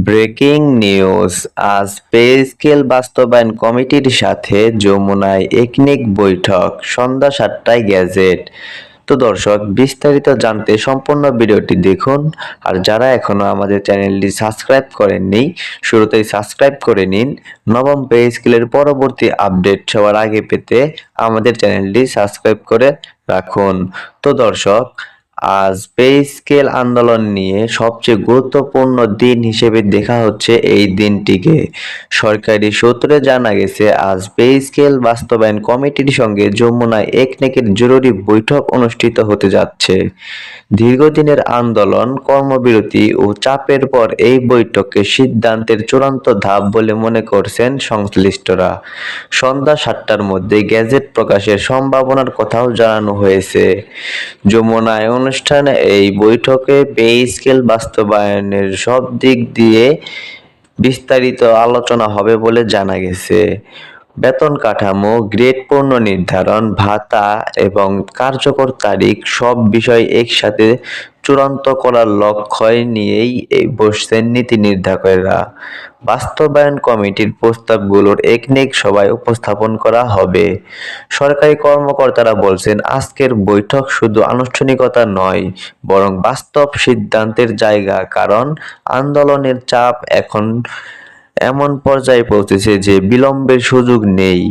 Breaking news, আজ pay scale বাস্তবায়ন কমিটির সাথে যমুনায় একনেক বৈঠক, সন্ধ্যা ৭টায় গ্যাজেট। তো দর্শক, বিস্তারিত জানতে সম্পূর্ণ ভিডিওটি দেখুন। আর যারা এখনো আমাদের চ্যানেলটি সাবস্ক্রাইব করেননি, শুরুতেই সাবস্ক্রাইব করে নিন। নবম পে স্কেলের পরবর্তী আপডেট সবার আগে পেতে আমাদের চ্যানেলটি সাবস্ক্রাইব করে রাখুন। তো দর্শক, আজ পে স্কেল আন্দোলন নিয়ে সবচেয়ে গুরুত্বপূর্ণ দিন হিসেবে দেখা হচ্ছে এই দিনটিকে। সরকারি সূত্রে জানা গেছে, আজ পে স্কেল বাস্তবায়ন কমিটির সঙ্গে যমুনায় একনেকের জরুরি বৈঠক অনুষ্ঠিত হতে যাচ্ছে। দীর্ঘদিনের আন্দোলন, কর্মবিরতি ও চাপের পর এই বৈঠককে সিদ্ধান্তের চূড়ান্ত ধাপ বলে মনে করছেন সংশ্লিষ্টরা। সন্ধ্যা ৭টার মধ্যে গ্যাজেট প্রকাশের সম্ভাবনার কথাও জানানো হয়েছে। যমুনায় অনুষ্ঠানে এই বৈঠকে পে স্কেল বাস্তবায়নের সব দিক দিয়ে বিস্তারিত আলোচনা হবে বলে জানা গেছে। বেতন কাঠামো, গ্রেড পুনর্নির্ধারণ, ভাতা এবং কার্যকর তারিখ সব বিষয় একসাথে চূড়ান্ত করার লক্ষ্য নিয়েই বসছেন নীতি নির্ধারকেরা। বাস্তবায়ন কমিটির প্রস্তাবগুলোর একনেক সভায় উপস্থাপন করা হবে। সরকারি কর্মকর্তারা বলছেন, আজকের বৈঠক শুধু আনুষ্ঠানিকতা নয়, বরং বাস্তব সিদ্ধান্তের জায়গা। কারণ আন্দোলনের চাপ এখন এমন পর্যায়ে পৌঁছেছে যে বিলম্বের সুযোগ নেই।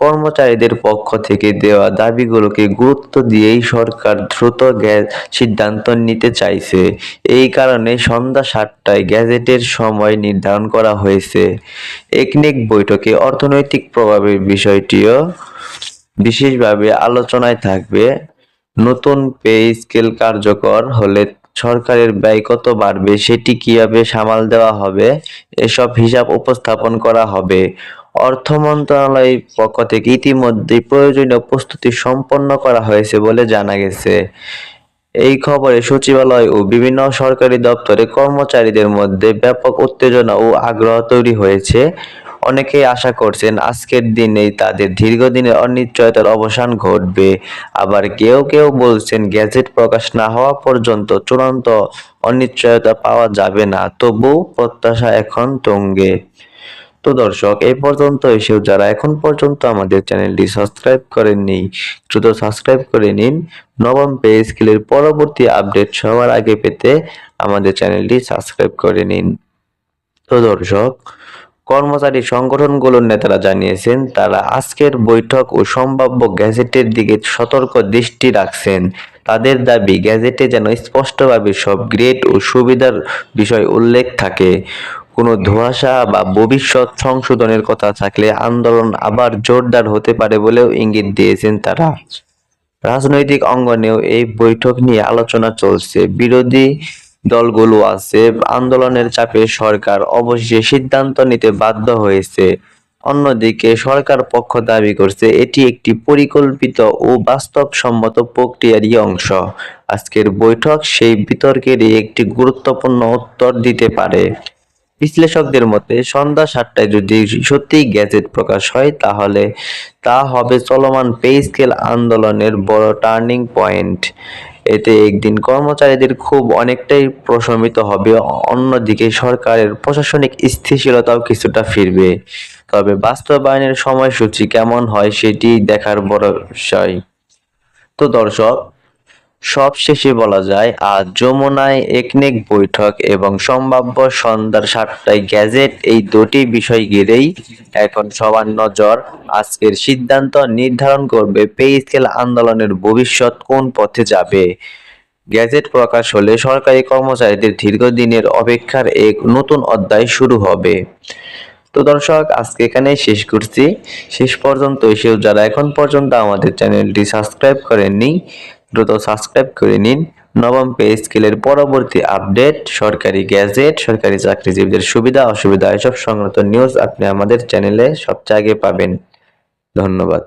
কর্মচারীদের পক্ষ থেকে দেওয়া দাবিগুলোকে গুরুত্ব দিয়েই সরকার দ্রুত সিদ্ধান্ত নিতে চাইছে। এই কারণে সন্ধ্যা ৭টায় গ্যাজেটের সময় নির্ধারণ করা হয়েছে। একনেক বৈঠকে অর্থনৈতিক প্রভাবের বিষয়টিও বিশেষভাবে আলোচনায় থাকবে। নতুন পে স্কেল কার্যকর হলে সরকারের ব্যয় কত বাড়বে, সেটি কিভাবে সামাল দেওয়া হবে, এসব হিসাব উপস্থাপন করা হবে। অর্থ মন্ত্রণালয়ের পক্ষ থেকে ইতিমধ্যেই প্রয়োজনীয় প্রস্তুতি সম্পন্ন করা হয়েছে বলে জানা গেছে। এই খবরে সচিবালয় ও বিভিন্ন সরকারি দপ্তরে কর্মচারীদের মধ্যে ব্যাপক উত্তেজনা ও আগ্রহ তৈরি হয়েছে। অনেকেই আশা করছেন আজকের দিনেই তাদের দীর্ঘদিনের অনিশ্চয়তার অবসান ঘটবে। আবার কেউ কেউ বলছেন, গ্যাজেট প্রকাশ না হওয়া পর্যন্ত চূড়ান্ত অনিশ্চয়তা পাওয়া যাবে না। তবু প্রত্যাশা এখন তুঙ্গে। তো দর্শক, এই পর্যন্ত এসেও যারা এখন পর্যন্ত আমাদের চ্যানেলটি সাবস্ক্রাইব করেননি, দ্রুত সাবস্ক্রাইব করে নিন। নবম পে স্কেলের পরবর্তী আপডেট সবার আগে পেতে আমাদের চ্যানেলটি সাবস্ক্রাইব করে নিন। তো দর্শক, কর্মচারী সংগঠনগুলোর নেতারা জানিয়েছেন, তারা আজকের বৈঠক ও সম্ভাব্য গ্যাজেটের দিকে সতর্ক দৃষ্টি রাখছেন। তাদের দাবি, গ্যাজেটে যেন স্পষ্টভাবে সব গ্রেড ও সুবিধার বিষয় উল্লেখ থাকে। কোনো ধোঁয়াশা বা ভবিষ্যৎ সংশোধনের কথা থাকলে আন্দোলন আবার জোরদার হতে পারে বলেও ইঙ্গিত দিয়েছেন তারা। রাজনৈতিক অঙ্গনেও এই বৈঠক নিয়ে আলোচনা চলছে। বিরোধী দলগুলো আছে, আন্দোলনের চাপে সরকার অবশেষে সিদ্ধান্ত নিতে বাধ্য হয়েছে। অন্যদিকে সরকার পক্ষ দাবি করছে এটি একটি পরিকল্পিত ও বাস্তবসম্মত প্রক্রিয়ারই অংশ। আজকের বৈঠক সেই বিতর্কেরই একটি গুরুত্বপূর্ণ উত্তর দিতে পারে। বিশ্লেষকদের মতে, সন্ধ্যা ৭টায় যদি সত্যিই গ্যাজেট প্রকাশ হয়, তাহলে তা হবে চলমান পে স্কেল আন্দোলনের বড় টার্নিং পয়েন্ট। এতে একদিন কর্মচারীদের ক্ষোভ অনেকটাই প্রশমিত হবে, অন্যদিকে সরকারের প্রশাসনিক স্থিতিশীলতাও কিছুটা ফিরবে। তবে বাস্তবায়নের সময়সূচি কেমন হয় সেটি দেখার বড় বিষয়। তো দর্শক, সবশেষে বলা যায়, আজ যমুনায় একনেক বৈঠক এবং সম্ভাব্য সন্ধ্যা ৭টায় গ্যাজেট, এই দুটি বিষয় ঘিরেই এখন সবার নজর। আজকের সিদ্ধান্ত নির্ধারণ করবে পে স্কেল আন্দোলনের ভবিষ্যৎ কোন পথে যাবে। গ্যাজেট প্রকাশ হলে সরকারি কর্মচারীদের দীর্ঘদিনের অপেক্ষার এক নতুন অধ্যায় শুরু হবে। তো দর্শক, আজকে এখানেই শেষ করছি। শেষ পর্যন্ত এসেও যারা এখন পর্যন্ত আমাদের চ্যানেলটি সাবস্ক্রাইব করেননি, দ্রুত সাবস্ক্রাইব করে নিন। নবম পে স্কেলের পরবর্তী আপডেট, সরকারি গ্যাজেট, সরকারি চাকরিজীবীদের সুবিধা অসুবিধা, এসব সংক্রান্ত নিউজ আপনি আমাদের চ্যানেলে সবচেয়ে আগে পাবেন। ধন্যবাদ।